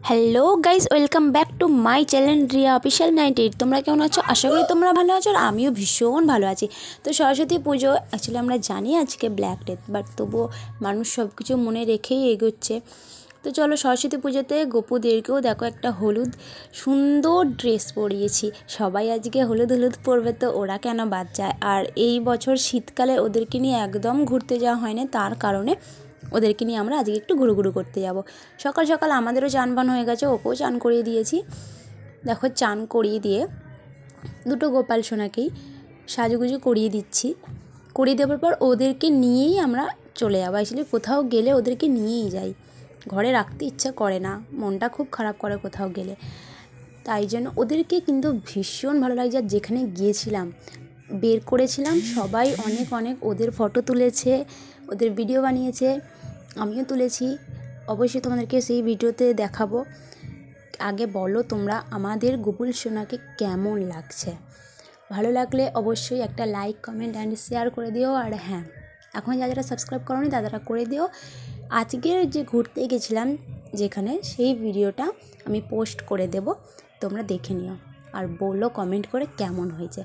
Hello guys, welcome back to my channel Riya official 98। তোমরা কেমন আছো? আশা করি তোমরা ভালো আছো, আর আমিও ভীষণ ভালো আছি। তো সরস্বতী পুজো অ্যাকচুয়ালি আমরা জানি আজকে ব্ল্যাক ডেথ, বাট তবুও মানুষ সব কিছু মনে রেখেই এগোচ্ছে। তো চলো, সরস্বতী পুজোতে গোপুদেরকেও দেখো একটা হলুদ সুন্দর ড্রেস পরিয়েছি। সবাই আজকে হলুদ হলুদ পরবে, তো ওরা কেন বাদ যায়? আর এই বছর শীতকালে ওদেরকে নিয়ে একদম ঘুরতে যাওয়া হয়নি, তার কারণে ওদেরকে নিয়ে আমরা আজকে একটু ঘুরু করতে যাব। সকাল সকাল আমাদেরও চান বান হয়ে গেছে, ওকেও চান করিয়ে দিয়েছি। দেখো, চান করিয়ে দিয়ে দুটো গোপাল সোনাকেই সাজুগুজু করিয়ে দিচ্ছি। করিয়ে দেওয়ার পর ওদেরকে নিয়েই আমরা চলে যাবো। অ্যাকচুয়ালি কোথাও গেলে ওদেরকে নিয়েই যাই, ঘরে রাখতে ইচ্ছা করে না, মনটা খুব খারাপ করে কোথাও গেলে। তাই জন্য ওদেরকে কিন্তু ভীষণ ভালো লাগছে। আর যেখানে গিয়েছিলাম বের করেছিলাম, সবাই অনেক অনেক ওদের ফটো তুলেছে, ওদের ভিডিও বানিয়েছে, আমিও তুলেছি। অবশ্যই তোমাদেরকে সেই ভিডিওতে দেখাবো। আগে বলো তোমরা আমাদের গোপুল সোনাকে কেমন লাগছে? ভালো লাগলে অবশ্যই একটা লাইক, কমেন্ট অ্যান্ড শেয়ার করে দিও। আর হ্যাঁ, এখন যারা সাবস্ক্রাইব করোনি তারা করে দিও। আজকের যে ঘুরতে গেছিলাম যেখানে, সেই ভিডিওটা আমি পোস্ট করে দেব, তোমরা দেখে নিও আর বলো কমেন্ট করে কেমন হয়েছে।